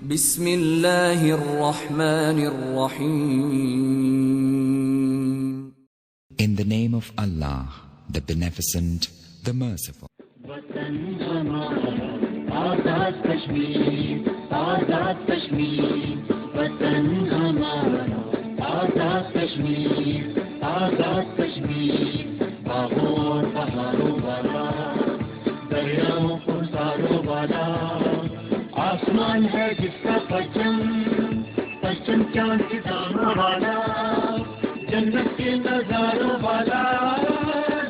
بسم اللہ الرحمن الرحیم. In the name of Allah, the Beneficent, the Merciful. وطن ہمارا آزاد کشمیر، آزاد کشمیر، وطن ہمارا آزاد کشمیر، آزاد کشمیر، باغوں اور پہاڑوں والا، دریاؤں پرساروں والا، آسمان ہے جس کا پرچم، پرچم چاند ستاروں والا، جنت کے نظاروں والا،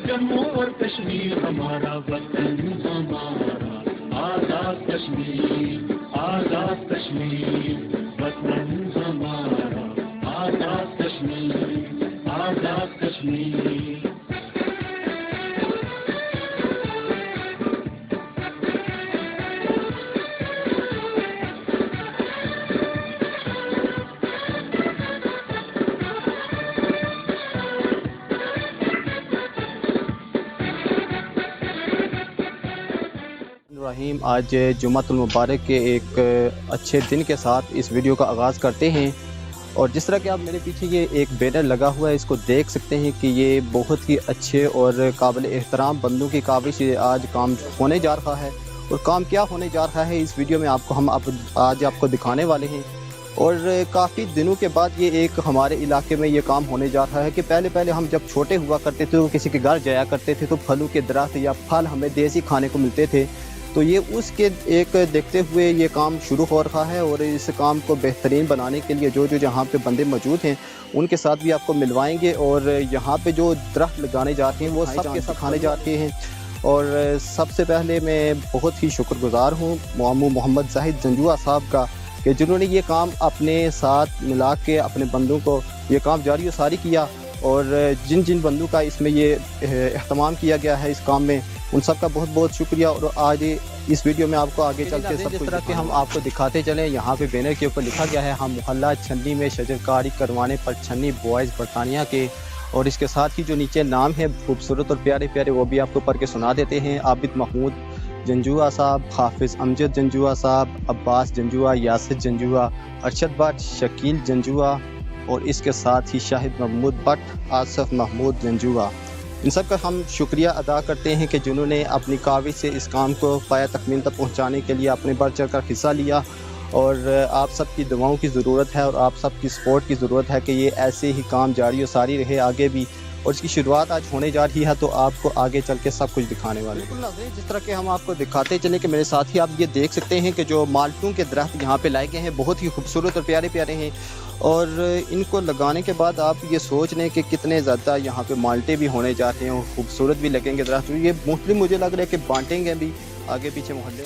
جموں اور کشمیر ہمارا وطن ہمارا آزاد کشمیر، آزاد کشمیر، وطن ہمارا آزاد کشمیر، آزاد کشمیر. آج جمعۃ المبارک کے ایک اچھے دن کے ساتھ اس ویڈیو کا آغاز کرتے ہیں، اور جس طرح کہ آپ میرے پیچھے یہ ایک بینر لگا ہوا ہے، اس کو دیکھ سکتے ہیں کہ یہ بہت ہی اچھے اور قابل احترام بندوں کی کاوش سے آج کام ہونے جا رہا ہے. اور کام کیا ہونے جا رہا ہے اس ویڈیو میں ہم آج آپ کو دکھانے والے ہیں. اور کافی دنوں کے بعد یہ ایک ہمارے علاقے میں یہ کام ہونے جا رہا ہے کہ پہلے ہم جب چھوٹے ہوا کرتے تھے تو کسی کے گھر جایا کرتے تھے تو پھلوں کے درخت یا پھل ہمیں دیسی کھانے کو ملتے تھے. تو یہ اس کے ایک دیکھتے ہوئے یہ کام شروع ہو رہا ہے، اور اس کام کو بہترین بنانے کے لیے جو جہاں پہ بندے موجود ہیں ان کے ساتھ بھی آپ کو ملوائیں گے. اور یہاں پہ جو درخت لگانے جاتے ہیں وہ سب کے ساتھ کھانے جاتے ہیں. اور سب سے پہلے میں بہت ہی شکر گزار ہوں مامو محمد زاہد جنجوعہ صاحب کا کہ جنہوں نے یہ کام اپنے ساتھ ملا کے اپنے بندوں کو یہ کام جاری و ساری کیا. اور جن بندوں کا اس میں یہ اہتمام کیا گیا ہے اس کام میں، ان سب کا بہت بہت شکریہ. اور آج اس ویڈیو میں آپ کو آگے چل کے سب کچھ طرح کے ہم آپ کو دکھاتے چلیں. یہاں پہ بینر کے اوپر لکھا گیا ہے ہم محلہ چھنی میں شجرکاری کروانے پر چھنی بوائز برطانیہ کے، اور اس کے ساتھ ہی جو نیچے نام ہے خوبصورت اور پیارے پیارے وہ بھی آپ کو پڑھ کے سنا دیتے ہیں. عابد محمود جنجوعہ صاحب، حافظ امجد جنجوعہ صاحب، عباس جنجوعہ، یاسر جنجوعہ، ارشد بٹ، شکیل جنجوعہ، اور اس کے ساتھ ہی شاہد محمود بٹ، آصف محمود جنجوعہ. ان سب کا ہم شکریہ ادا کرتے ہیں کہ جنہوں نے اپنی کاوش سے اس کام کو پایہ تکمیل تک پہنچانے کے لیے اپنے بڑھ چڑھ کر حصہ لیا. اور آپ سب کی دعاؤں کی ضرورت ہے اور آپ سب کی سپورٹ کی ضرورت ہے کہ یہ ایسے ہی کام جاری و ساری رہے آگے بھی. اور اس کی شروعات آج ہونے جا رہی ہے تو آپ کو آگے چل کے سب کچھ دکھانے والے ہیں. جس طرح کہ ہم آپ کو دکھاتے چلیں کہ میرے ساتھ ہی آپ یہ دیکھ سکتے ہیں کہ جو مالٹوں کے درخت یہاں پہ لائے گئے ہیں بہت ہی خوبصورت اور پیارے پیارے ہیں. اور ان کو لگانے کے بعد آپ یہ سوچ لیں کہ کتنے زیادہ یہاں پہ مالٹے بھی ہونے جا رہے ہیں اور خوبصورت بھی لگیں گے درخت. یہ موسٹلی مجھے لگ رہا ہے کہ بانٹیں گے بھی آگے پیچھے محلے.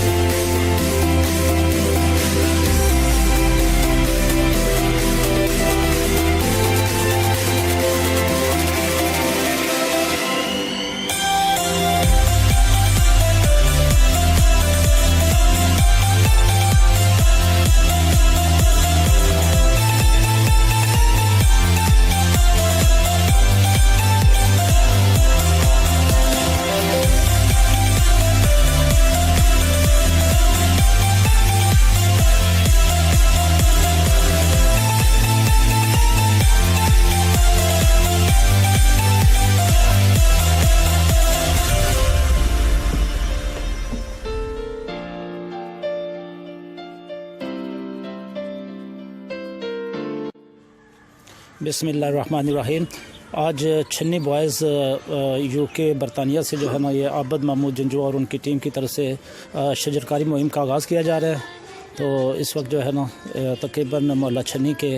بسم اللہ الرحمن الرحیم. آج چھنی بوائز یو کے برطانیہ سے جو ہے نا یہ عابد محمود جنجوعہ اور ان کی ٹیم کی طرف سے شجرکاری مہم کا آغاز کیا جا رہا ہے. تو اس وقت جو ہے نا تقریباً محلہ چھنی کے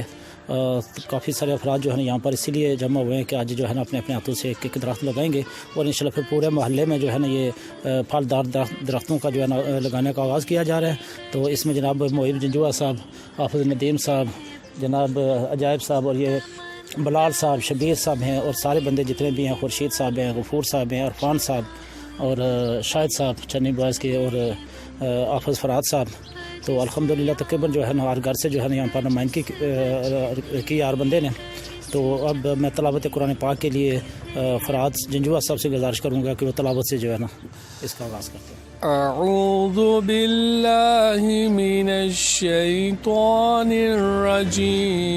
کافی سارے افراد جو ہے نا یہاں پر اسی لیے جمع ہوئے ہیں کہ آج جو ہے نا اپنے ہاتھوں سے ایک درخت لگائیں گے، اور انشاءاللہ پھر پورے محلے میں جو ہے نا یہ پھلدار درختوں کا جو ہے نا لگانے کا آغاز کیا جا رہا ہے. تو اس میں جناب محب جنجوعہ صاحب، حافظ ندیم صاحب، جناب عجائب صاحب، اور یہ بلال صاحب، شبیر صاحب ہیں، اور سارے بندے جتنے بھی ہیں، خورشید صاحب ہیں، غفور صاحب ہیں، عرفان صاحب، اور شاہد صاحب چھنی بوائز کے، اور حافظ فراد صاحب. تو الحمدللہ تقریباً جو ہے نا ہر گھر سے جو ہے نا یہاں پر نمائندگی کی 8 بندے نے. تو اب میں تلاوت قرآن پاک کے لیے فرحات جنجوعہ صاحب سے گزارش کروں گا کہ وہ تلاوت سے جو ہے نا اس کا آغاز کرتے ہیں۔ اعوذ باللہ من الشیطان الرجیم،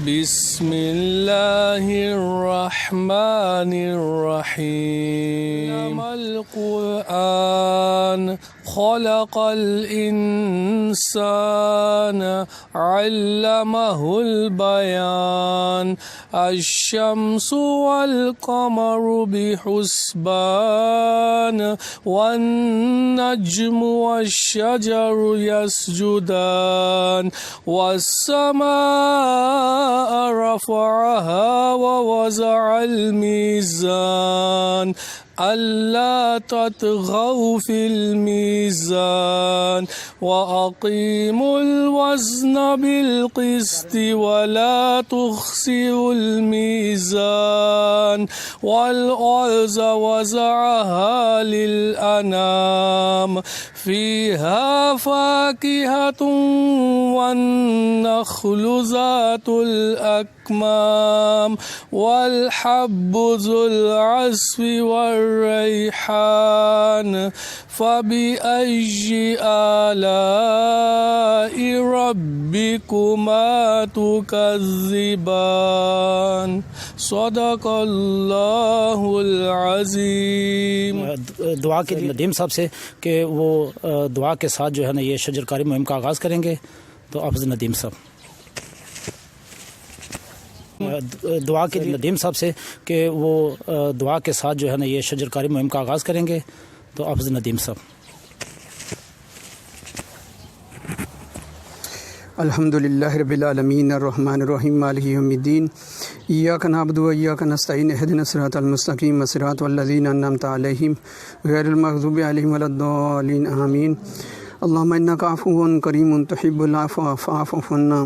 بسم اللہ الرحمن الرحیم۔ القرآن خلق الانسان علمہ البیان، الشمس والقمر بحسبان، والنجم والشجر يسجدان، والسماء رفعها ووضع الميزان، ألا تطغوا في الميزان، وأقيموا الوزن بالقسط ولا تخسروا الميزان، والأرض وضعها للأنام، فيها فاكهة والنخل ذات الأكمام، والحب ذو العصف والريحان، فبأي آلاء ربكما تكذبان، صدق اللہ العظیم۔ دعا کے لیے ندیم صاحب سے کہ وہ دعا کے ساتھ جو ہے نا یہ شجرکاری مہم کا آغاز کریں گے، تو افضل ندیم صاحب دعا کے لیے ندیم صاحب سے کہ وہ دعا کے ساتھ جو ہے نا یہ شجرکاری مہم کا آغاز کریں گے، تو افضل ندیم صاحب۔ الحمدللہ رب العالمین الرحمن الرحیم مالک یوم الدین، ایاک نعبد و ایاک نستعین، اہدنا الصراط المستقیم صراط الذین انعمت علیہم غیر المغضوب علیہم ولا الضالین آمین۔ اللہم انک عفو کریم تحب العفو فاعف عنا،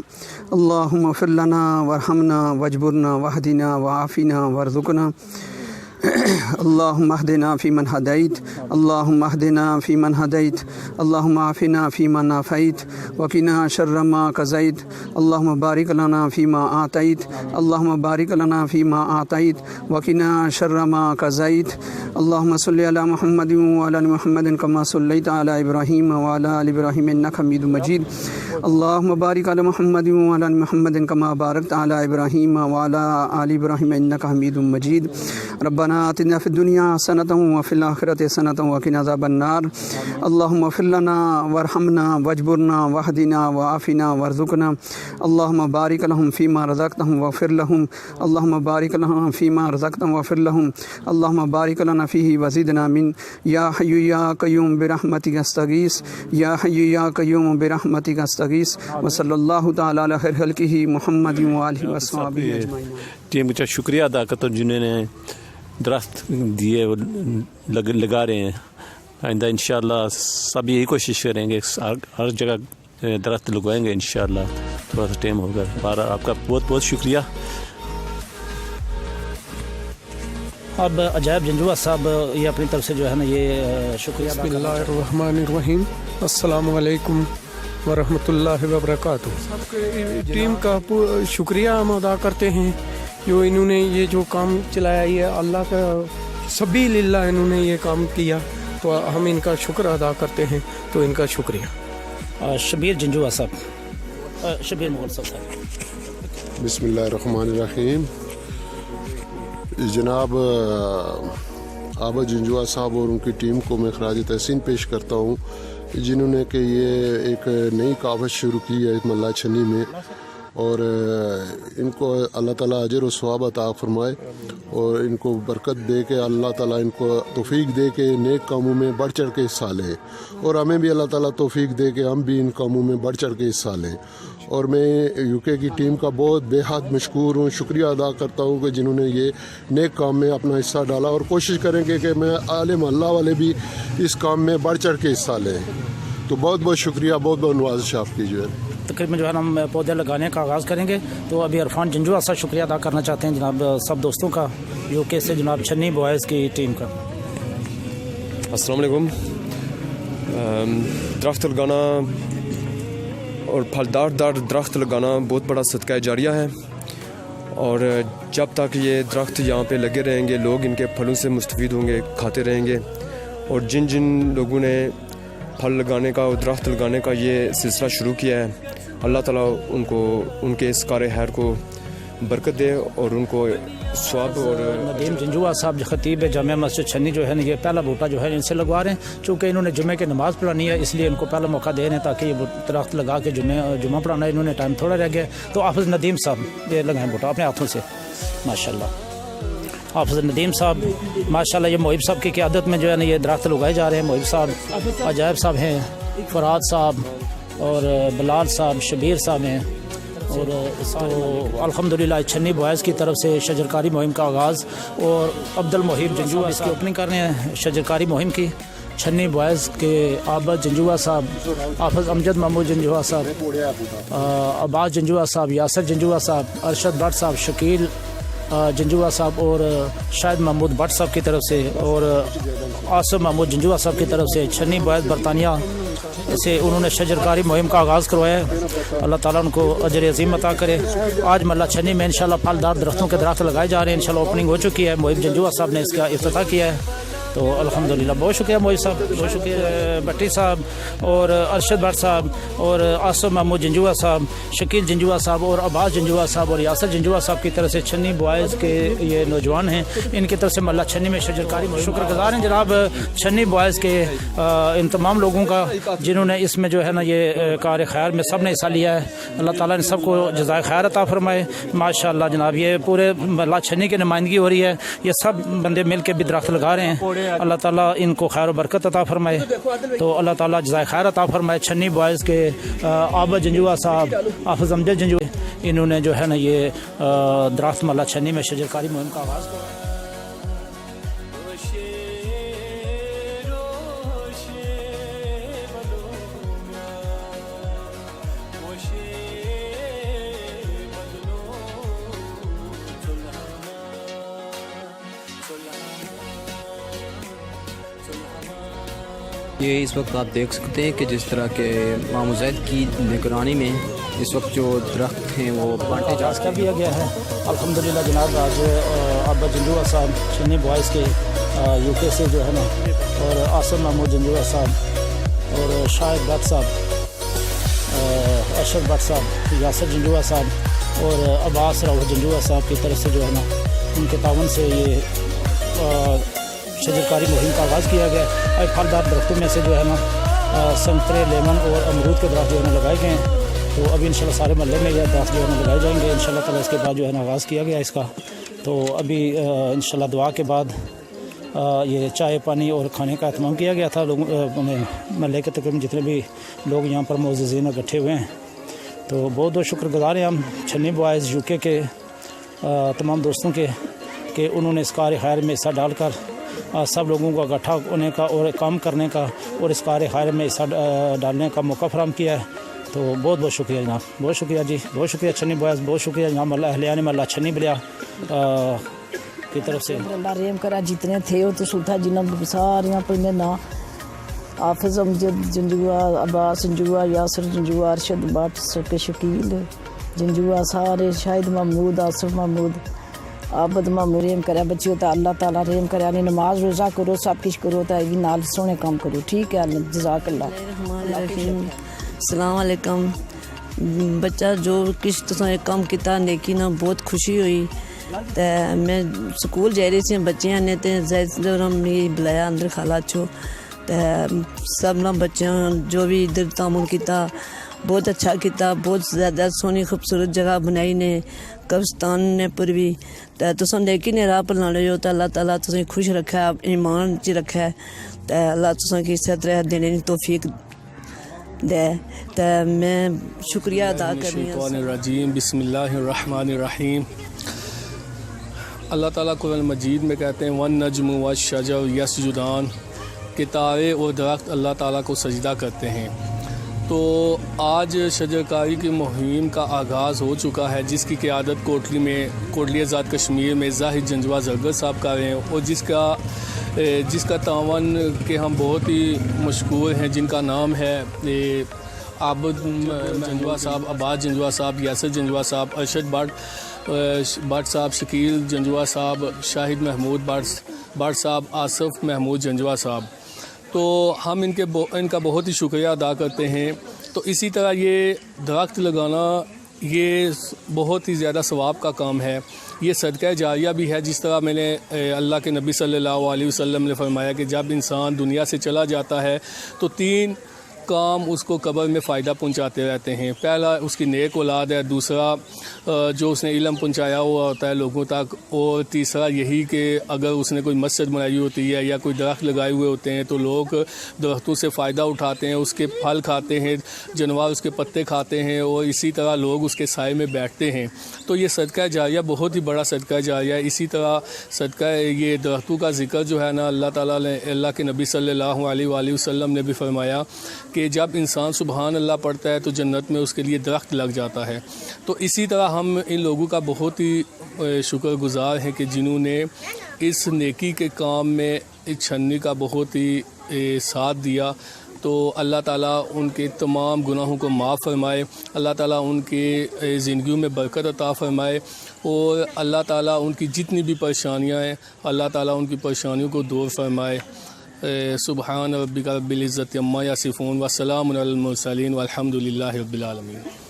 اللہم اغفر لنا وارحمنا واجبرنا واہدنا وعافنا وارزقنا، اللہم اہدنا فیمن ہدیت، اللہم اہدنا فیمن ہدیت، اللہم عافنا فیمن عافیت، وقنا شر ما قضیت، اللہم بارک لنا فیما اعطیت، اللہم بارک لنا فیما اعطیت، وقنا شر ما قضیت، اللہم صلی علی محمد وعلی آل محمد کما صلیت علی ابراہیم وعلی آل ابراہیم انک حمید مجید، اللہم بارک علی محمد وعلی آل محمد کما بارکت علی ابراہیم وعلی آل ابراہیم انک حمید مجید، ربنا آتنا فی الدنیا حسنۃ وفی الآخرۃ حسنۃ وقنا عذاب النار، اللہم اغفر لنا وارحمنا واجبرنا واہدنا وعافنا وارزقنا، اللہم بارک لہم فیما رزقتہم واغفر لہم، اللہم بارک لہم فیما رزقتہم واغفر لہم، اللہم بارک لنا فیہ وزدنا من، یا حی یا قیوم برحمتک استغیث، یا حی یا قیوم برحمتک استغیث، وصلی اللہ تعالی علی خیر خلقہ محمد وآلہ وصحبہ اجمعین۔ ٹیم کا شکریہ ادا کرتا ہوں جنہوں نے درخت دیے وہ لگا رہے ہیں، آئندہ انشاءاللہ سب یہی کوشش کریں گے، ہر جگہ درخت لگوائیں گے انشاءاللہ، تھوڑا سا ٹائم ہوگا۔ بارہ آپ کا بہت بہت شکریہ۔ اب عجائب جنجوعہ صاحب یہ اپنی طرف سے جو ہے نا یہ شکریہ ادا بسم اللہ الرحمن الرحیم، السلام علیکم ورحمۃ اللہ وبرکاتہ۔ سب ٹیم کا شکریہ ہم ادا کرتے ہیں جو انہوں نے یہ جو کام چلایا، یہ اللہ کا سبیل اللہ انہوں نے یہ کام کیا، تو ہم ان کا شکر ادا کرتے ہیں، تو ان کا شکریہ۔ شبیر جنجوعہ صاحب، شبیر مغل صاحب۔ بسم اللہ الرحمن الرحیم۔ جناب آبا جنجوعہ صاحب اور ان کی ٹیم کو میں خراج تحسین پیش کرتا ہوں، جنہوں نے کہ یہ ایک نئی کاوش شروع کی ہے ملا چھنی میں، اور ان کو اللہ تعالیٰ اجر و ثواب عطا فرمائے، اور ان کو برکت دے کے اللہ تعالیٰ ان کو توفیق دے کے نیک کاموں میں بڑھ چڑھ کے حصہ لیں، اور ہمیں بھی اللہ تعالیٰ توفیق دے کے ہم بھی ان کاموں میں بڑھ چڑھ کے حصہ لیں۔ اور میں یو کے کی ٹیم کا بہت بے حد مشکور ہوں، شکریہ ادا کرتا ہوں کہ جنہوں نے یہ نیک کام میں اپنا حصہ ڈالا، اور کوشش کریں گے کہ میں عالم اللہ والے بھی اس کام میں بڑھ چڑھ کے حصہ لیں۔ تو بہت بہت شکریہ، بہت بہت نوازش آپ کی جو ہے۔ تقریباً جو ہے ہم پودے لگانے کا آغاز کریں گے، تو ابھی عرفان جنجوعہ صاحب شکریہ ادا کرنا چاہتے ہیں جناب سب دوستوں کا، یو کے سے جناب چھنی بوائز کی ٹیم کا۔ السلام علیکم۔ درخت لگانا اور پھلدار درخت لگانا بہت بڑا صدقہ جاریہ ہے۔ اور جب تک یہ درخت یہاں پہ لگے رہیں گے لوگ ان کے پھلوں سے مستفید ہوں گے، کھاتے رہیں گے. اور جن جن لوگوں نے پھل لگانے کا اور درخت لگانے کا یہ سلسلہ شروع کیا ہے، اللہ تعالیٰ ان کو ان کے اس کار خیر کو برکت دے اور ان کو ثواب. اور ندیم جنجوا صاحب جو خطیب جامع مسجد چھنی جو ہے نا، یہ پہلا بوٹا جو ہے ان سے لگوا رہے ہیں، چونکہ انہوں نے جمعے کی نماز پڑھانی ہے، اس لیے ان کو پہلا موقع دے رہے ہیں تاکہ یہ درخت لگا کے جمعہ پڑھانا ہے. انہوں نے ٹائم تھوڑا رہ گیا، تو حافظ ندیم صاحب یہ لگائیں بوٹا اپنے ہاتھوں سے. ماشاءاللہ حافظ ندیم صاحب ماشاءاللہ، یہ محب صاحب کی قیادت میں جو ہے نا یہ درخت لگائے جا رہے ہیں. محب صاحب، عجائب صاحب ہیں، فراد صاحب اور بلال صاحب، شبیر صاحب ہیں. اور تو الحمدللہ چھنی بوائز کی طرف سے شجرکاری مہم کا آغاز، اور عبد المحب جنجوا اس کی اوپننگ کر رہے ہیں شجرکاری مہم کی. چھنی بوائز کے عابد جنجوا صاحب، حافظ امجد محمود جنجوا صاحب، عباس جنجوا صاحب، یاسر جنجوا صاحب، ارشد بٹ صاحب، شکیل جنجوا صاحب اور شاہد محمود بٹ صاحب کی طرف سے، اور آصف محمود جنجوا صاحب کی طرف سے چھنی بوائز برطانیہ سے انہوں نے شجرکاری مہم کا آغاز کروایا ہے. اللہ تعالیٰ ان کو اجر عظیم عطا کرے. آج ملا چھنی میں انشاءاللہ پھلدار درختوں کے درخت لگائے جا رہے ہیں. انشاءاللہ اوپننگ ہو چکی ہے، محب جنجوا صاحب نے اس کا افتتاح کیا ہے. تو الحمدللہ بہت شکریہ محب صاحب، بہت شکریہ بٹی صاحب اور ارشد بٹ صاحب اور آصف محمود جنجوا صاحب، شکیل جنجوا صاحب اور عباس جنجوا صاحب اور یاسر جنجوا صاحب کی طرف سے چھنی بوائز کے یہ نوجوان ہیں، ان کی طرف سے ملا چھنی میں شجرکاری شکر گزار ہیں جناب چھنی بوائز کے ان تمام لوگوں کا جنہوں نے اس میں جو ہے نا یہ کار خیر میں سب نے حصہ لیا ہے. اللہ تعالیٰ نے سب کو جزائے خیر عطا فرمائے. ماشاءاللہ جناب یہ پورے ملا چھنی کی نمائندگی ہو رہی ہے، یہ سب بندے مل کے بھی درخت لگا رہے ہیں. اللہ تعالیٰ ان کو خیر و برکت عطا فرمائے. تو اللہ تعالیٰ جزائے خیر عطا فرمائے. چھنی بوائز کے عابد جنجوا صاحب، حافظ امجد جنجوا، انہوں نے جو ہے نا یہ درخت ملا چھنی میں شجرکاری مہم کا آغاز کیا. یہ اس وقت آپ دیکھ سکتے ہیں کہ جس طرح کے امام زید کی نگرانی میں اس وقت جو درخت ہیں وہ بانٹے جا کر دیا گیا ہے. الحمدللہ جناب آج عابد جنجوا صاحب چھنی بوائز کے یو کے سے جو ہے نا، اور آصف محمود جنجوا صاحب اور شاہد بٹ صاحب، ارشد بٹ صاحب، یاسر جنجوا صاحب اور عباس راؤ جنجوا صاحب کی طرف سے جو ہے نا ان کے تعاون سے یہ شجرکاری مہم کا آغاز کیا گیا. اور پھلدار درختوں میں سے جو ہے نا سنترے، لیمن اور امرود کے درخت جو ہے نا لگائے گئے ہیں. تو ابھی انشاءاللہ سارے محلے میں یہ درخت جو ہے نا لگائے جائیں گے انشاءاللہ تعالیٰ. اس کے بعد جو ہے نا آغاز کیا گیا اس کا. تو ابھی انشاءاللہ دعا کے بعد یہ چائے پانی اور کھانے کا اہتمام کیا گیا تھا. لوگوں نے محلے کے تقریباً جتنے بھی لوگ یہاں پر معززین اکٹھے ہوئے ہیں، تو بہت بہت شکر گزار ہیں ہم چھنی بوائز یو کے تمام دوستوں کے کہ انہوں نے اس کار خیر میں حصہ ڈال کر سب لوگوں کو اکٹھا ہونے کا اور کام کرنے کا اور اس کار خیر میں حصہ ڈالنے کا موقع فراہم کیا ہے. تو بہت بہت شکریہ جناب، بہت شکریہ جی، بہت شکریہ چھنی بوائز، بہت شکریہ جناب اہلیان ملا چھنی بلیا کی طرف سے. اللہ رحم کرا جتنے تھے وہ تو سلطا جناب ساریاں پڑھنے نا، حافظ امجد جنجوا، عباس جنجوا، یاسر جنجوا، ارشد بٹ، شکیل جنجوا، سارے شاہد محمود، آصف محمود، عابد محمود. رحم کرا بچیوں تا اللہ تعالیٰ رحم کرا. نماز روزہ کرو، سب کچھ کرو تا نال سونے کام کرو. ٹھیک ہے، جزاک اللہ. السلام علیکم. بچہ جو کچھ تو کام کیتا نیکی نا بہت خوشی ہوئی. تے میں سکول جا رہی سی، بچیاں نے تے زید نے بلایا اندر خالہ چھو تے سب نا بچیاں جو بھی ادھر تعاون کیتا بہت اچھا کیتا. بہت زیادہ سونی خوبصورت جگہ بنائی نے قبرستان نے پوری. تے تساں نیکی نے راہ پر لانے ہو تے اللہ تعالیٰ تساں خوش رکھا، ایمان چ رکھا تے اللہ تساں کی اس طرح دینے کی توفیق دے. تے میں شکریہ ادا کرنی ہے. بسم اللہ الرحمن الرحیم. اللہ تعالیٰ قرآن مجید میں کہتے ہیں وَالنَّجْمُ وَالشَّجَرُ يَسْجُدَانِ، کہ تارے اور درخت اللہ تعالیٰ کو سجدہ کرتے ہیں. تو آج شجرکاری کی مہم کا آغاز ہو چکا ہے، جس کی قیادت کوٹلی آزاد کشمیر میں زاہد جنجوا زرگر صاحب کر رہے ہیں، اور جس کا تعاون کہ ہم بہت ہی مشکور ہیں، جن کا نام ہے عابد جنجوا صاحب، عباس جنجوا صاحب، یاسر جنجوا صاحب، ارشد بٹ بٹ صاحب شکیل جنجوا صاحب, شاہد محمود بٹ صاحب, آصف محمود جنجوا صاحب. تو ہم ان کا بہت ہی شکریہ ادا کرتے ہیں. تو اسی طرح یہ درخت لگانا یہ بہت ہی زیادہ ثواب کا کام ہے, یہ صدقہ جاریہ بھی ہے. جس طرح میں نے اللہ کے نبی صلی اللہ علیہ وسلم نے فرمایا کہ جب انسان دنیا سے چلا جاتا ہے تو 3 کام اس کو قبر میں فائدہ پہنچاتے رہتے ہیں. پہلا اس کی نیک اولاد ہے, دوسرا جو اس نے علم پہنچایا ہوا ہوتا ہے لوگوں تک, اور تیسرا یہی کہ اگر اس نے کوئی مسجد بنائی ہوتی ہے یا کوئی درخت لگائے ہوئے ہوتے ہیں تو لوگ درختوں سے فائدہ اٹھاتے ہیں, اس کے پھل کھاتے ہیں, جانور اس کے پتے کھاتے ہیں, اور اسی طرح لوگ اس کے سائے میں بیٹھتے ہیں. تو یہ صدقہ جاریہ بہت ہی بڑا صدقہ جاریہ ہے. اسی طرح صدقہ یہ درختوں کا ذکر جو ہے نا, اللہ تعالیٰ نے, اللہ کے نبی صلی اللہ علیہ وآلہ وسلم نے بھی فرمایا کہ جب انسان سبحان اللہ پڑھتا ہے تو جنت میں اس کے لیے درخت لگ جاتا ہے. تو اسی طرح ہم ان لوگوں کا بہت ہی شکر گزار ہیں کہ جنہوں نے اس نیکی کے کام میں اس چھنی کا بہت ہی ساتھ دیا. تو اللہ تعالیٰ ان کے تمام گناہوں کو معاف فرمائے, اللہ تعالیٰ ان کے زندگیوں میں برکت عطا فرمائے, اور اللہ تعالیٰ ان کی جتنی بھی پریشانیاں ہیں اللہ تعالیٰ ان کی پریشانیوں کو دور فرمائے. سبحان ربک رب العزت عما یصفون وسلام علی المرسلین والحمد للہ رب العالمین.